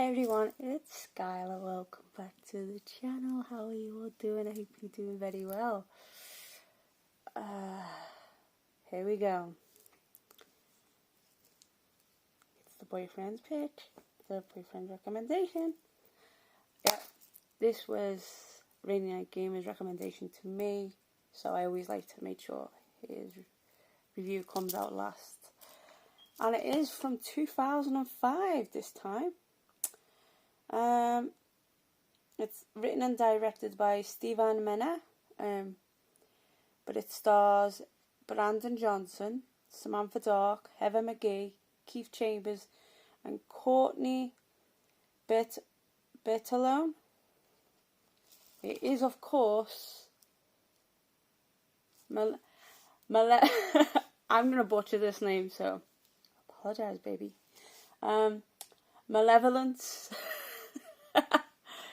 Hey everyone, it's Skylar. Welcome back to the channel. How are you all doing? I hope you're doing very well. Here we go. It's the boyfriend's pitch, the boyfriend's recommendation. Yeah, this was Rainy Night Gamer's recommendation to me, so I always like to make sure his review comes out last. And it is from 2005 this time. It's written and directed by Stephen Mena, but it stars Brandon Johnson, Samantha Dark, Heather McGee, Keith Chambers, and Courtney Bertolone. It is, of course, I'm going to butcher this name, so apologise, baby. Malevolence.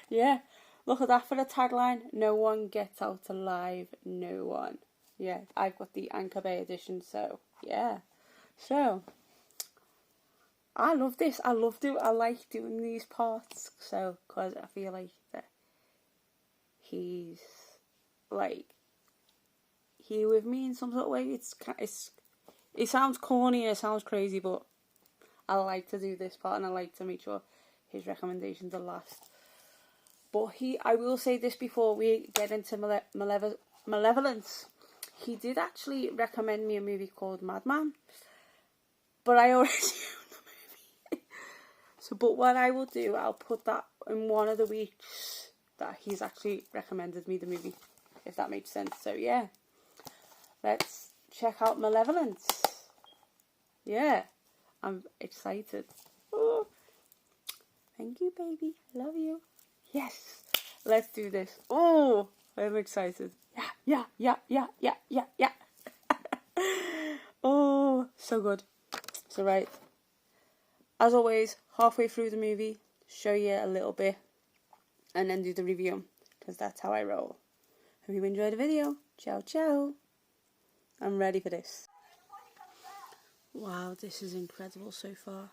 Yeah, look at that for the tagline. No one gets out alive. No one. Yeah, I've got the Anchor Bay edition, so yeah. So I love this. I like doing these parts, so because I feel like that he's like here with me in some sort of way. It sounds corny and it sounds crazy, but I like to do this part and I like to make sure his recommendations are last. But I will say this before we get into Malevolence. He did actually recommend me a movie called Madman, but I already own the movie. But what I will do, I'll put that in one of the weeks that he's actually recommended me the movie, if that makes sense. So yeah, let's check out Malevolence. Yeah, I'm excited. Oh, thank you, baby. I love you. Yes, let's do this. Oh, I'm excited. Yeah. Oh, so good. So right, as always, halfway through the movie, show you a little bit, and then do the review, because that's how I roll. Hope you enjoyed the video. Ciao, ciao. I'm ready for this. Wow, this is incredible so far.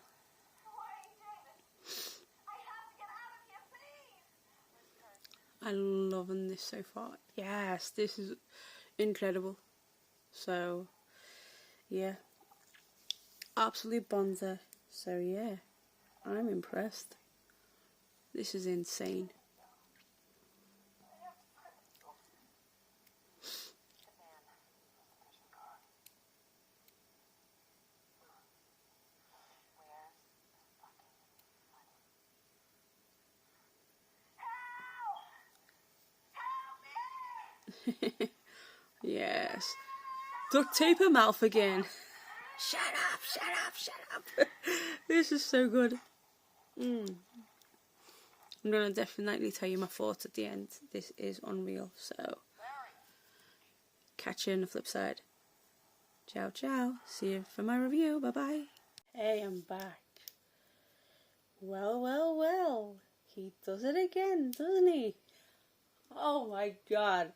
I'm loving this so far. Yes, this is incredible. So, yeah. Absolute bonza. So, yeah. I'm impressed. This is insane. Yes. Duct tape her mouth again. Shut up. This is so good. I'm going to definitely tell you my thoughts at the end. This is unreal. So, catch you on the flip side. Ciao, ciao. See you for my review. Bye-bye. Hey, I'm back. Well. He does it again, doesn't he? Oh my god.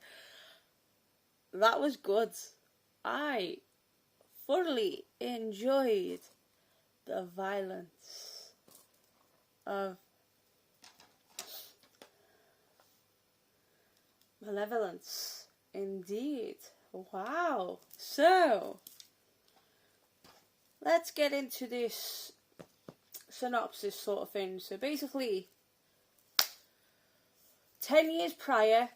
That was good. I thoroughly enjoyed the violence of Malevolence. Indeed. Wow. So, let's get into this synopsis sort of thing. So basically, 10 years prior,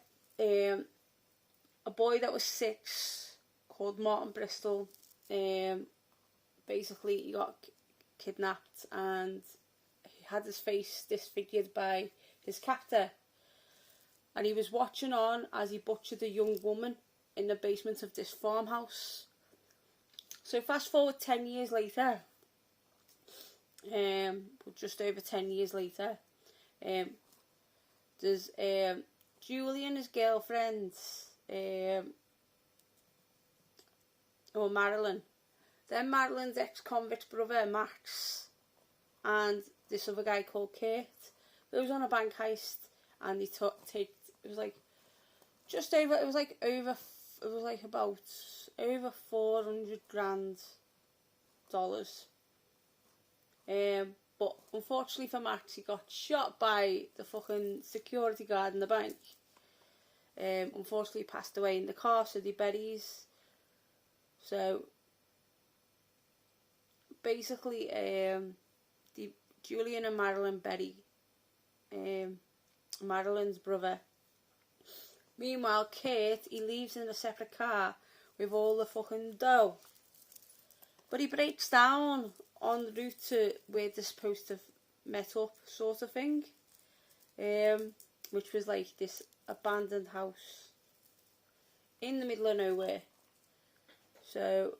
a boy that was 6 called Martin Bristol, basically he got kidnapped and he had his face disfigured by his captor, and he was watching on as he butchered a young woman in the basement of this farmhouse. So fast forward 10 years later, just over 10 years later, there's Julie and his girlfriend, Marilyn. Then Marilyn's ex-convict brother Max and this other guy called Kurt. They was on a bank heist, and they it was like just over. It was like about $400,000. But But unfortunately for Max, he got shot by the fucking security guard in the bank. Unfortunately, he passed away in the car, so they buries. So basically, Julian and Madeline bury Madeline's brother. Meanwhile, Kate, he leaves in a separate car with all the fucking dough. But he breaks down on the route to where they're supposed to have met up, sort of thing. Which was like this abandoned house in the middle of nowhere. So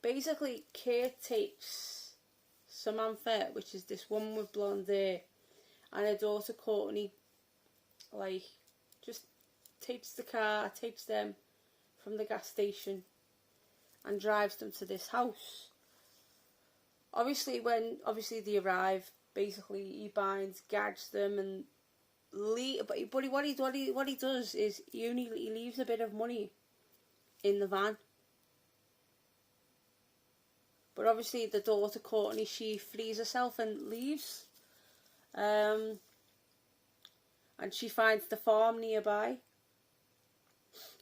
basically, Kate takes Samantha, which is this woman with blonde hair, and her daughter Courtney, like, just takes them from the gas station and drives them to this house. Obviously, when they arrive, basically he binds, gags them, and but what he does is he leaves a bit of money in the van. But obviously the daughter Courtney, she frees herself and leaves. And she finds the farm nearby.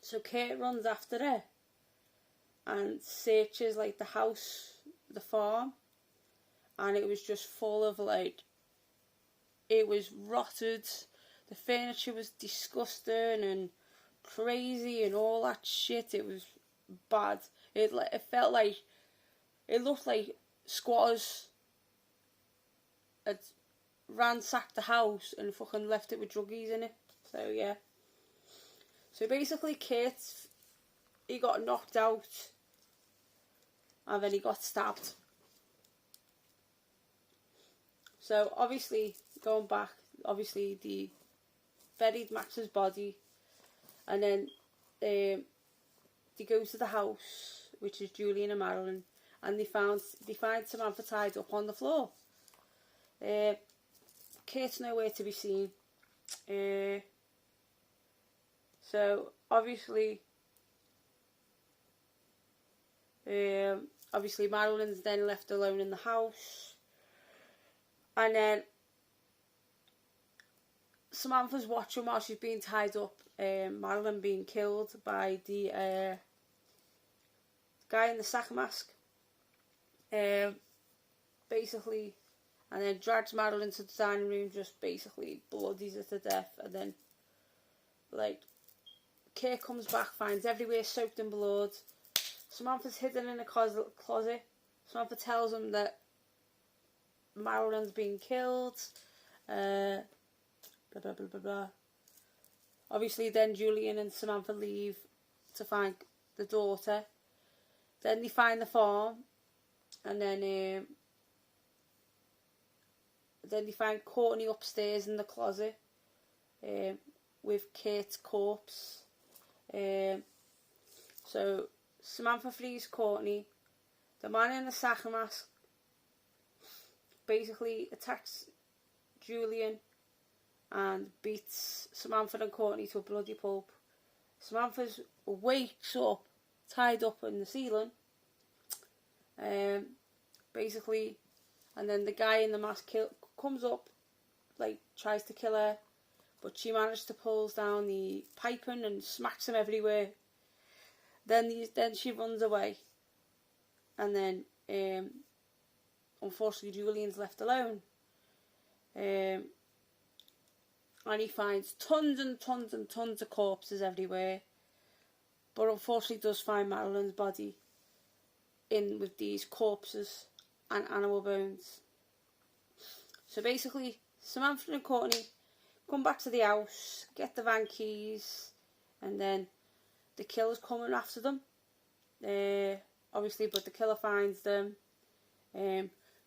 So Kate runs after her and searches like the house, the farm, and it was just full of like, it was rotted, the furniture was disgusting and crazy and all that shit. It was bad. It looked like squatters had ransacked the house and fucking left it with druggies in it. So yeah. So basically Kate, he got knocked out and then he got stabbed. So obviously, going back, obviously they buried Max's body, and then they go to the house, which is Julian and Madeline, and they find Samantha tied up on the floor. Kate's nowhere to be seen. So obviously Madeline's then left alone in the house, and then Samantha's watching while she's being tied up. Madeline being killed by the guy in the sack mask. Basically, and then drags Madeline to the dining room, just basically bloodies her to death, and then like Kate comes back, finds everywhere soaked in blood. Samantha's hidden in a closet. Samantha tells him that Madeline's been killed. Blah blah blah blah blah. Obviously, then Julian and Samantha leave to find the daughter. Then they find the farm, and then they find Courtney upstairs in the closet with Kate's corpse. So Samantha frees Courtney. The man in the sack mask basically attacks Julian and beats Samantha and Courtney to a bloody pulp. Samantha wakes up tied up in the ceiling, basically, and then the guy in the mask comes up, like, tries to kill her, but she managed to pull down the piping and smacks him everywhere. Then she runs away, and then unfortunately Julian's left alone, and he finds tons and tons and tons of corpses everywhere, but unfortunately does find Madeline's body in with these corpses and animal bones. So basically, Samantha and Courtney come back to the house, get the van keys, and then the killer's coming after them. Obviously, but the killer finds them.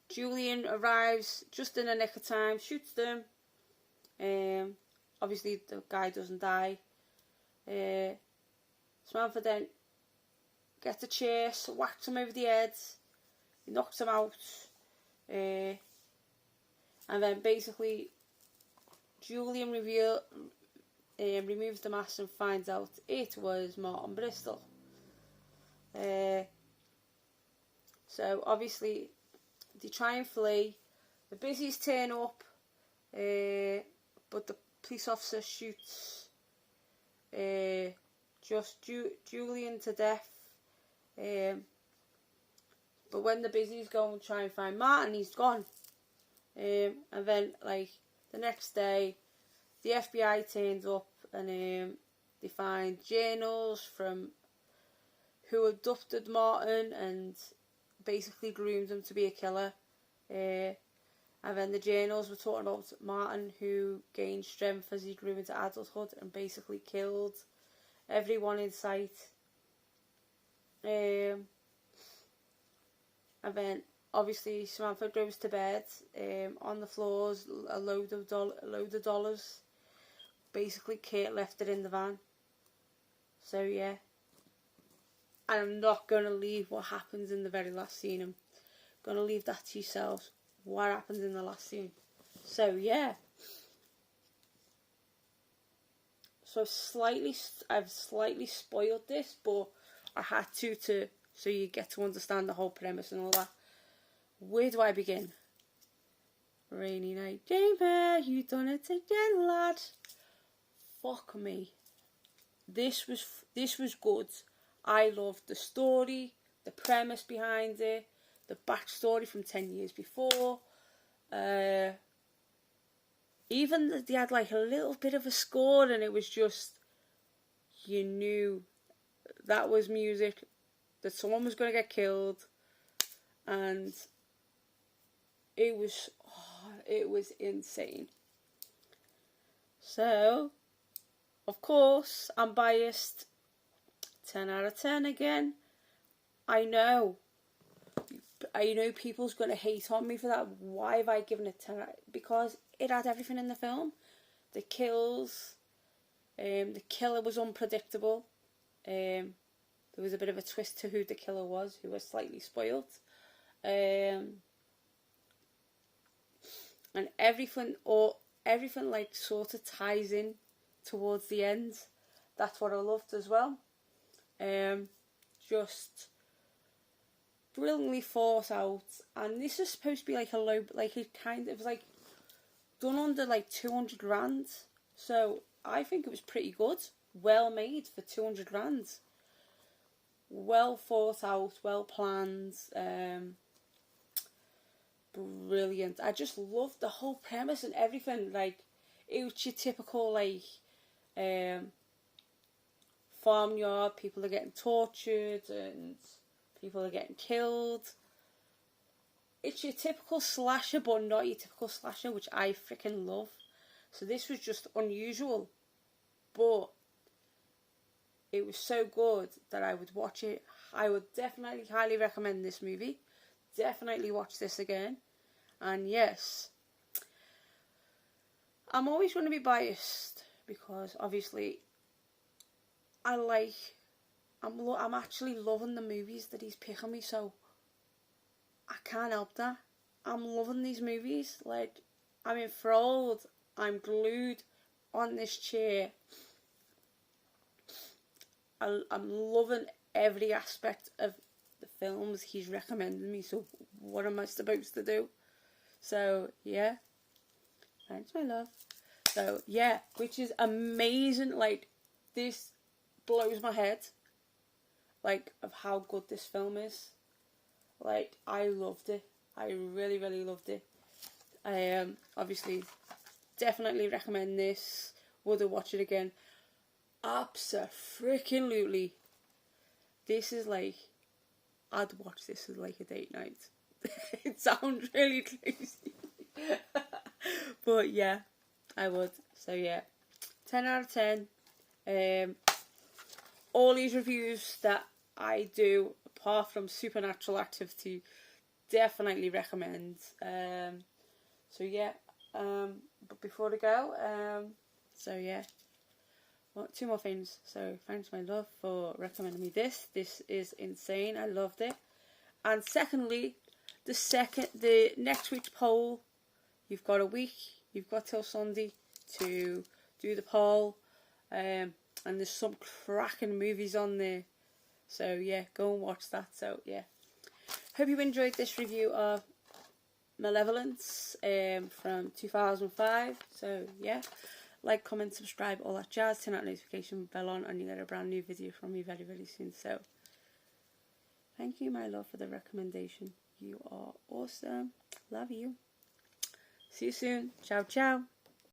Julian arrives just in the nick of time, shoots them. Obviously, the guy doesn't die. Samantha then gets a chair, whacks him over the head, knocks him out, and then basically Julian removes the mask and finds out it was Martin Bristol. So obviously they try and flee, the busies turn up, but the police officer shoots just Julian to death. But when the busies go and try and find Martin, he's gone. And then, like, the next day, the FBI turns up and they find journals from who abducted Martin and basically groomed him to be a killer. And then the journals were talking about Martin, who gained strength as he grew into adulthood and basically killed everyone in sight. And then obviously Samantha goes to bed. On the floors, a load of dollars. Basically, Kate left it in the van. So yeah, and I'm not gonna leave what happens in the very last scene. I'm gonna leave that to yourselves. What happens in the last scene? So yeah. So I've slightly spoiled this, but I had to so you get to understand the whole premise and all that. Where do I begin? Rainy night, Jamie, you done it again, lad. Fuck me. This was good. I loved the story, the premise behind it, the backstory from 10 years before. Even they had like a little bit of a score, and it was just, you knew that was music, that someone was going to get killed, and it was insane. So, of course, I'm biased. 10 out of 10 again. I know people's going to hate on me for that. Why have I given it 10? Because it had everything in the film. The kills, the killer was unpredictable. There was a bit of a twist to who the killer was, who was slightly spoilt. And everything like sort of ties in towards the end. That's what I loved as well. Just brilliantly thought out, and this is supposed to be like it was like done under like 200 grand. So I think it was pretty good, well made for 200 grand. Well thought out, well planned. Brilliant. I just loved the whole premise and everything. Like, it was your typical like farmyard, people are getting tortured and people are getting killed. It's your typical slasher, but not your typical slasher, which I freaking love. So this was just unusual, but it was so good that I would watch it. I would definitely highly recommend this movie. Definitely watch this again. And yes, I'm always going to be biased because obviously I'm actually loving the movies that he's picking me, so I can't help that. I'm loving these movies. Like, I'm enthralled. I'm glued on this chair. I'm loving every aspect of the films he's recommending me, so what am I supposed to do? So, yeah. Thanks, my love. So, yeah, which is amazing. Like, this blows my head, like, of how good this film is. Like, I loved it. I really, really loved it. I obviously definitely recommend this. Would I watch it again? Abso-freaking-lutely. This is like, I'd watch this as like a date night. It sounds really crazy. But yeah, I would. So yeah, 10 out of 10. All these reviews that I do, apart from Supernatural Activity, definitely recommend. So yeah, but before I go, so yeah, well, 2 more things. So thanks, my love, for recommending me this. This is insane. I loved it. And secondly, the next week's poll, you've got a week. You've got till Sunday to do the poll. And there's some cracking movies on there. So yeah, go and watch that. So yeah, hope you enjoyed this review of Malevolence from 2005. So yeah, like, comment, subscribe, all that jazz. Turn that notification bell on and you get a brand new video from me very, very soon. So thank you, my love, for the recommendation. You are awesome. Love you. See you soon. Ciao, ciao.